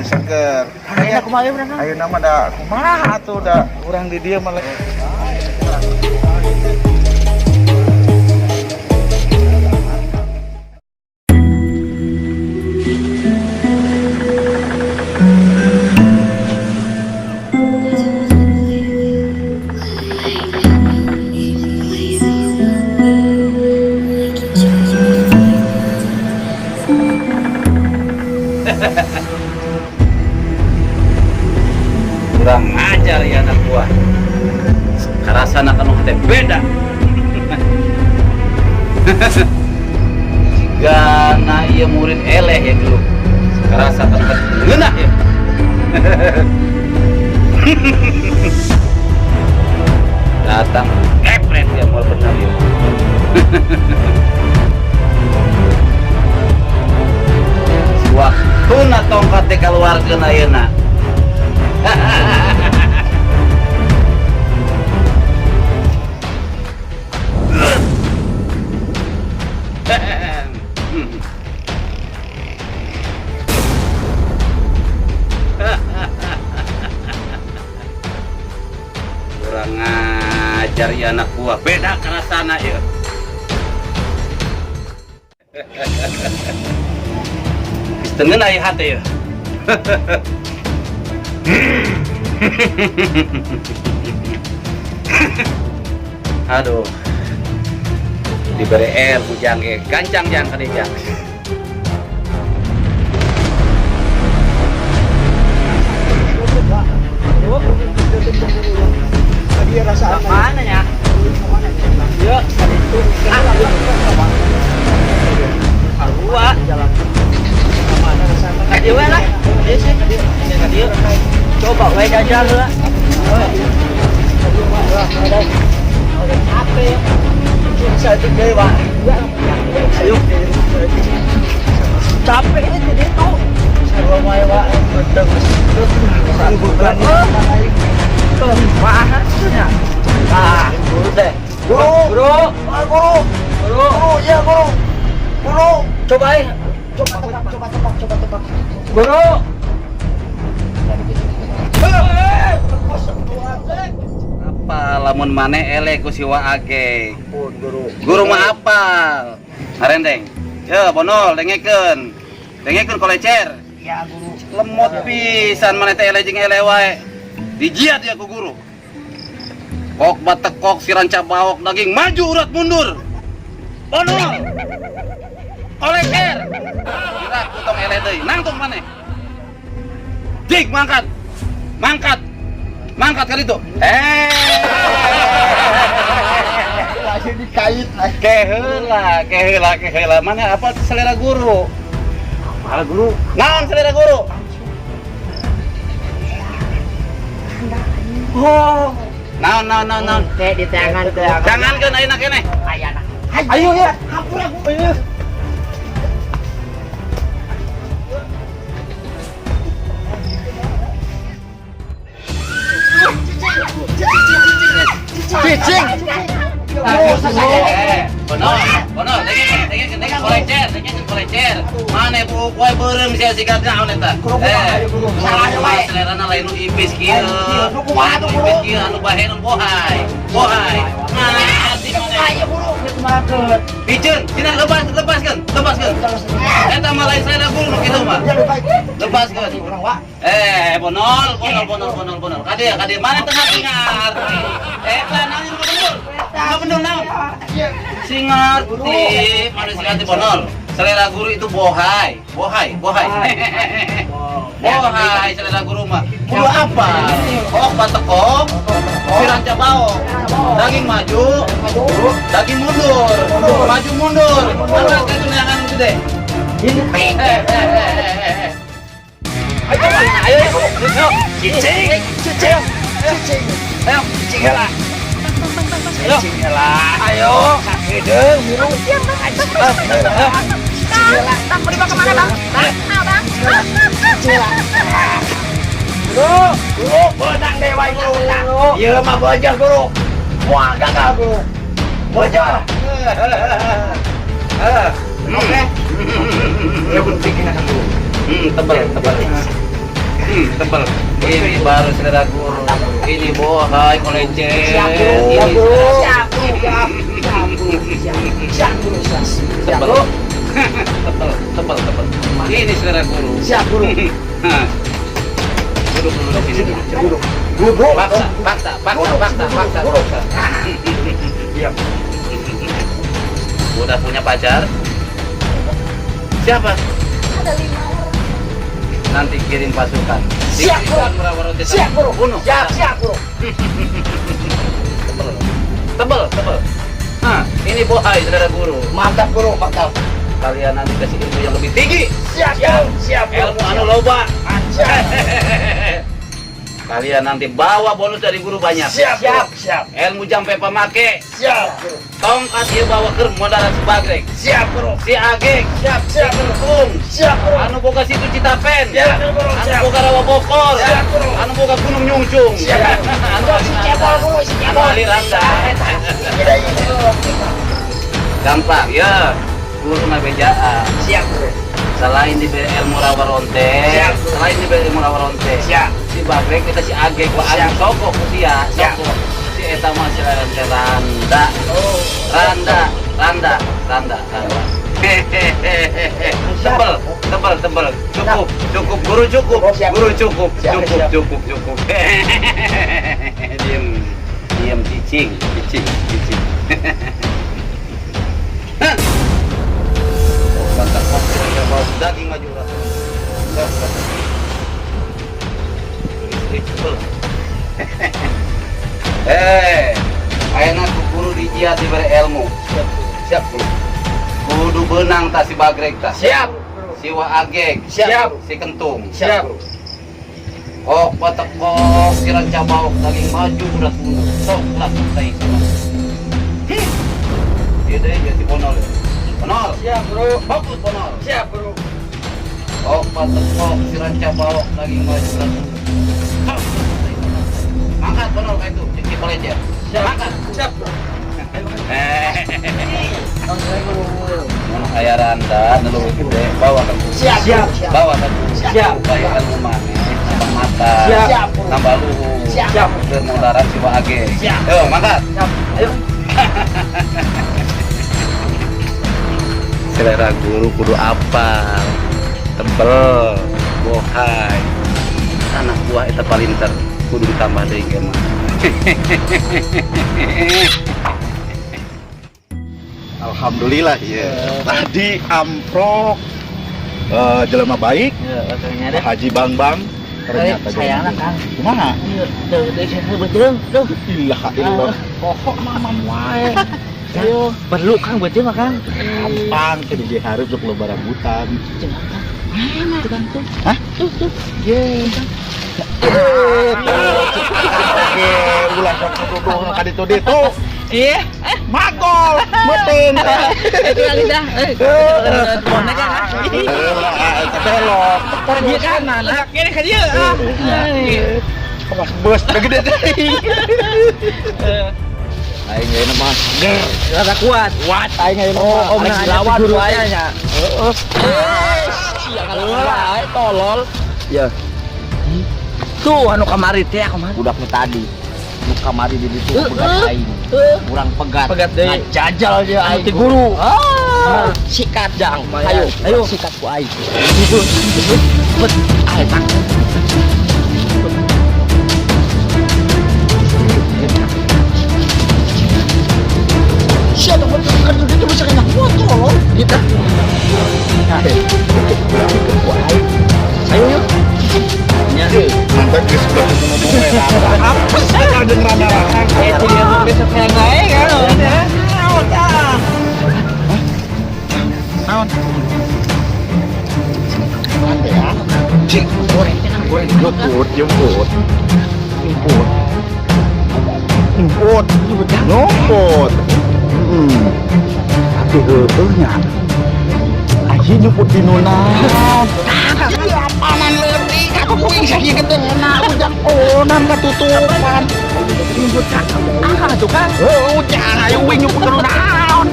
seger. Ayeuna kumaha urang? Ayeuna mah da kumaha atuh da urang di dieu mah. Kurang ajar ya anak gua. Karasana kanu teh beda. Gana ieu murid eleh ya dulu. Karasa kan ngeunah ya. Datang epret ya moal bener ya. Waktuna tongkat teh kaluarkeun ayeuna. Kurang ngajar ya anak gua, beda karasana ya. Tengen aya hate ya. Aduh. Diberi air bujang ge gancang jang kadejang. Dia rasa Mana ya? Yuk, itu. Dua jalan. Mana rasana? Kadieu we lah. Ieu sih. Kadieu. Coba we jajal heula. Capek. Bisa tinggal Pak. Ayo. Capek itu dia tuh. Sarua wae Pak. Bedeng. Bukan. Bahasnya. Ah, guru teh. Guru. Guru, ya guru. Guru, coba tebak. Guru. Apa lamun maneh eleh ku siwa age. Ampun guru. Guru mah apal. Harendeng. Ya, bonol dengekeun. Dengekeun kolecer. Ya guru. Lemot pisan maneh teh eleh jeung eleh wae. Dijiat ya ku guru. Kok batekok si ranca baok daging maju urat mundur. Bonol. Kolecer. Kira kutong eleh deui. Nangtung maneh. Dik mangkat. Mangkat kali itu. Lagi dikait. Keheula. Mana apa selera guru? Apa guru? Naon selera guru? Oh. Naon. Teh di tangan teh. Jangankeun ayeuna keneh. Ayana. Ayo ya, hampur aku. Ayo. Cicing. Bonol, dengekeun kolecer. Mane bu poe beureum sia sigat naon eta? Salah wae. Selerana lain nu ipis kieu. Nu kumaha tuh, Guru? Ipis kieu anu bahe nu bohay. Nah, di mana? Ayo guru, kumaha Piceun, tina lepaskeun. Eta mah lain selera guru nu kitu mah. Lepaskeun. Bonol. Kade mana tengah singar. Eta naon nu bener? Enggak bener naon? Singarti, mana singarti bonol. Selera guru itu bohay. Bohay, selera guru mah. Guru apa? Kok batekok, siranca baok, daging maju, daging mundur, maju mundur. Mana itu neangan gede? Ayo, cicing. Ayo, cicing lah. Ayo, hideung, hirup. Bang, mau dibawa kemana bang? Bang? Guru, benang dewa guru. Iya mah bocor guru. Wah, gagal guru. Bocor. Oke. Ya penting akan guru. Tebal. Tebel. Ini baru saudara guru. Ini bohai kolece. Siap bro. Ini Siap bro. siap. Siap bro. Tebel. Tebel. Ini saudara guru. Siap bro. Duduk dulu di sini. Duduk. Duduk. Paksa. Diam. Udah punya pacar? Siapa? Ada 5 orang. Nanti kirim pasukan. Siap, bro. Siap bro. Bunuh. Siap bro. Tebel. Nah, ini bohai saudara guru. Mantap bro, mantap. Kalian nanti kasih ilmu yang lebih tinggi. Siap bro. Ilmu anu loba. Siap. Kalian nanti bawa bonus dari guru banyak. Siap. Ilmu jampe pemake. Siap bro. Tongkat dia bawa ke modal sebagai. Siap bro. Si Ageng. Siap Kentung. Siap bro. Anu boga situ Citapen. Siap bro. Anu boga Rawa Bokor. Siap, bro. Anu boga Gunung Nyungcung. Siap. Anu Si cebol bro, si cebol. Bali Randa. Gampang ya. Guru ngabejaan. Siap bro. Selain diberi ilmu rawa ronte, Siap. selain diberi ilmu rawa ronte, Siap. si Bagrek kita si Agek, wa Siap. Ageng sokok kutia, Siap. sokok. Si Eta mah si Randa. Oh. Randa. Hehehe. Tebel. Cukup. Guru cukup. Oh, siap. Guru cukup. Siap. Cukup. Hehehe. Diam cicing. Hah. Mantap, bau daging maju lah. Ayeuna guru dijiat diberi ilmu. Siap bro. Kudu benang tas si Bagrek tas. Siap. Si Wa Ageng. Siap. Si Kentung. Siap. Kok patekok si ranca bauk daging maju udah mundur. Sok lah tai sama. Dia deh jadi Bonol. Bonol. Siap bro. Fokus Bonol. Siap bro. Kok patekok si ranca bauk daging maju udah mundur. Sok. Angkat Bonol kayak itu, cici kolecer. Angkat. Siap bro. Mana kayak Randa, dulu gede, bawa ke Siap. bawa ke Siap. bayar rumah tambah mata, Siap. tambah luhu, Siap. bermudaran si Wa Ageng. Siap. Yo, mangkat. Siap. Ayo. Selera guru kudu apal, tebel, bohai. Anak buah itu paling ter, kudu ditambah deui ge mah. Alhamdulillah ya. Tadi amprok jelema baik, Pak Haji Bang ternyata sayangna Kang. Kumaha? Ieu teu saya bejeung, tuh. Ilah. Pokok mamam wae. Ayo, perlu Kang bejeung mah Kang. Gampang ke dia harus untuk loba rambutan. Hah? Tuh. Ye. Oke, ulah sok duduk ka ditu ditu. Iya. Magol, meuteung. Itu lagi dah. Mana kan? Belok. Dia kan mana? Kene ka dieu. Bos gede teh. Aing ge mah ger. Rasa kuat. Kuat aing ge Oh, om mah. lawan guru aya. Heeh. Heeh. Tolol. Ya, Tuh anu kamari teh kumaha? budaknya tadi. Nu kamari di ditu pegat aing. Kurang pegat. Pegat deui. Ngajajal aja aing. Ti guru. Ah. Sikat jang. Ayo sikat ku aing. Bet. Ayo tak. Siapa kan itu bisa kena foto. Kita. Ayo yuk. Nya. Sampai ke sebelah ngomongnya. Apa sih ada ngerana-rana? Itu dia mau besok yang lain kan. Naon? Ate ya. Cik, goreng. Jemput. Nyumput. Aduh, heueuhnya. Aji nyumput di nuna. Iya, paman leutik. Aku kuing saking gedena. Ujak onan katutupan. Nyumput ka. Ah, tuh kan. Ujang ayo wing nyumput ke naon.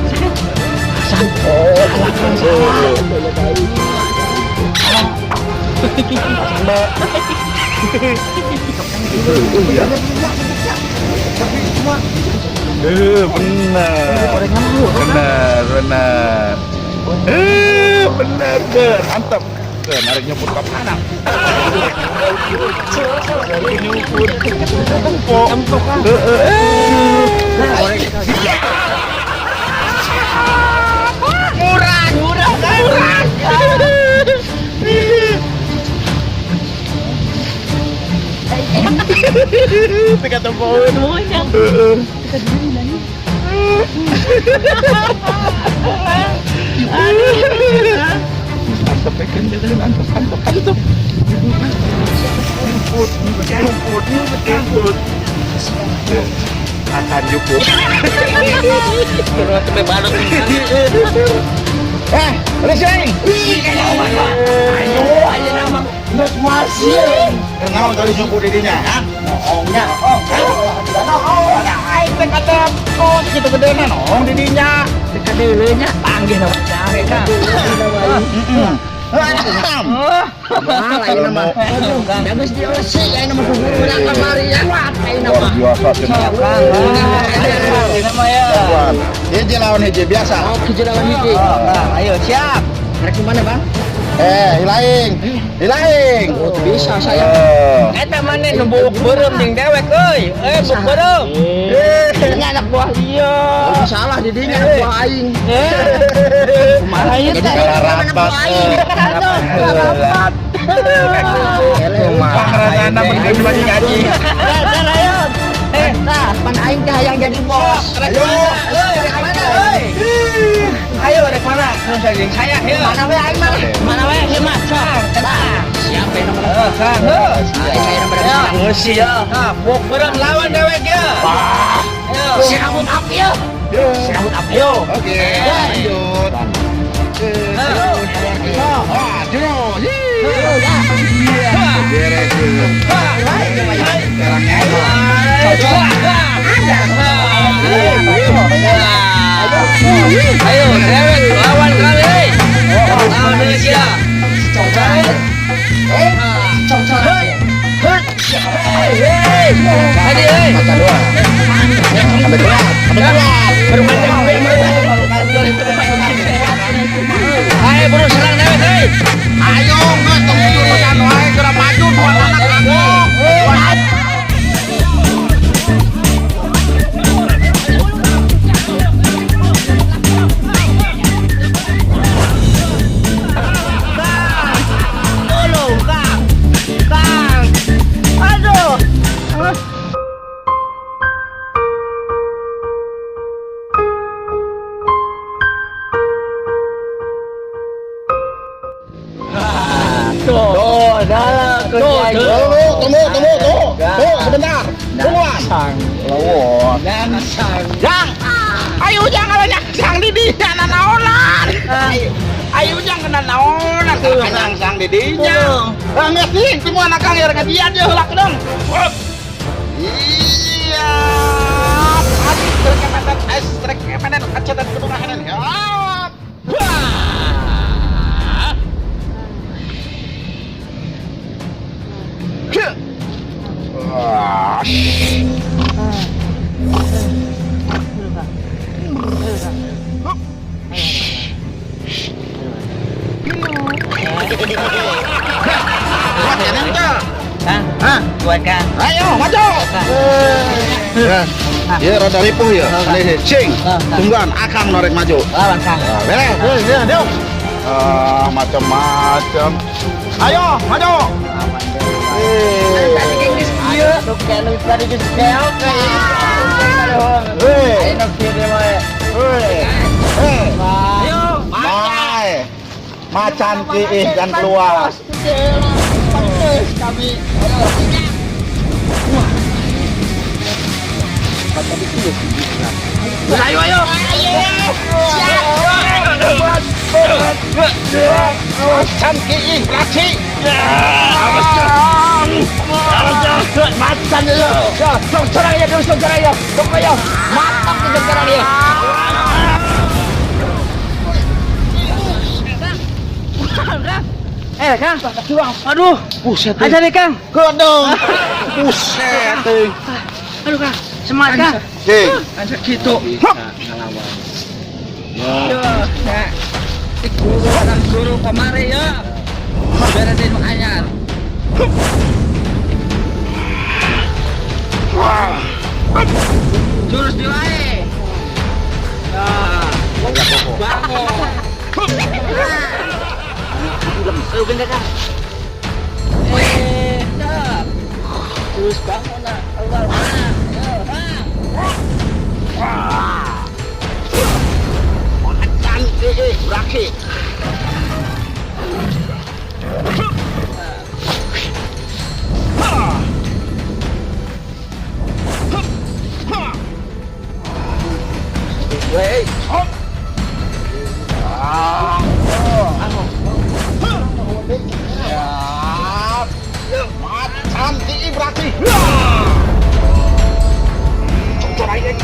San. Oh, alah. Benar. Benar Ken, mantap. Ken, narik nyebut ke mana? Nyebut. Empuk kan? Murah. Teka tempoin mo yan. Mantap ya kan, mantap. Rumput. Akan cukup. Terus sampai balut. Leseng. Ayo nama masih. Kenapa kali cukup didinya, ha? Ongnya. Aing kata oh gitu gedenan ong didinya. Kadeuleuna panggih nama cari kan. Lain nama. Bagus diosih lain nama guru udah kemari ya kuat lain nama. Biasa cenah. Nama ya. Hiji lawan hiji biasa. Oh, kejelawan hiji. Ayo siap. Rek mana, Bang? Hilaing. Oh, bisa saya. Eta mana nembuk beureum jeung dewek euy. Buk beureum. Ini anak buah iya. Salah didinya anak buah aing. Kumaha ieu Jadi teh? anak buah aing. Rapat. Pangrana mending bagi ngaji. Ayo. Nah, pan aing teh yang jadi bos. Ayo. Ayo rek mana? Terus jeung saya ieu. Mana we aing mah? Mana we ieu mah? Siapa yang nomor? Kang. Aing nomor. Ngeusi ya. Nah, buk beureum lawan dewek ya. Ayo. Sirabut api ya. Sirabut api yo. Oke, lanjut. Beres. Ayo, dewek lawan kali. Lawan dewek ya. Tadi euy. Ayo buru serang dewek euy. Ayo, nggak tunggu makan wae, gerak maju dua anak kamu. Tolong, Kang. Kang. Aduh. Tuh, dah kerja. Tunggu, sebentar. Tungguan. Lawon. Jang. Ayo jangan banyak sang didinya nanaonan. Ayo jangan nanaonan kanyang sang didinya. Ngeting semua anak kang yang ngajian dia heula dong. Iya. Trek kemenet kacetan kudu ngahanen. Kuat kan? Ayo maju. Ya rada ripuh ya. Nih cing. Tungguan akang norek maju. Lawan Kang. Beres. Yuk. Macam-macam. Ayo maju. Ayo, nuk kenu tadi ke keo ke. Hei. Ayo nuk kiri wae. Ayo. Bye. Macan kiih dan keluar. Kami. Ayo. Macan kiih laki. Macan yo. Sok serang ya, sok serang ya. Pokoknya mantap di sekarang ya. Kang. Aduh. Buset. Aja nih, Kang. Godong. Buset. Aduh, Kang. Semangat, Kang. Hei. Aja gitu. Yo, ya. Guru kemari ya. Beresin makanya. Jurus diwae. Nah, bangun. Ayo bener kan? Siap. Terus bangun nak. Keluar mana? Macan berakhir. Wei. Macan berakhir.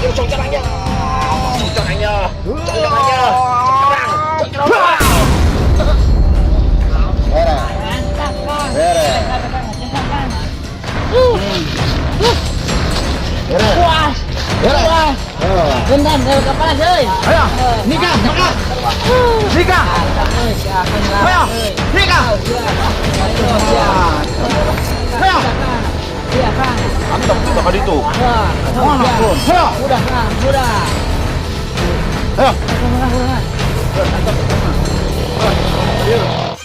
Cocorannya. Puas. Puas. Bendan dari kepala euy. Ayo, nikah, nikah. Nikah. Ayo, nikah. Ayo. Iya, Kang. Mantap kita kali itu. Wah, Ayo. udah, Kang. Udah. Ayo. Udah.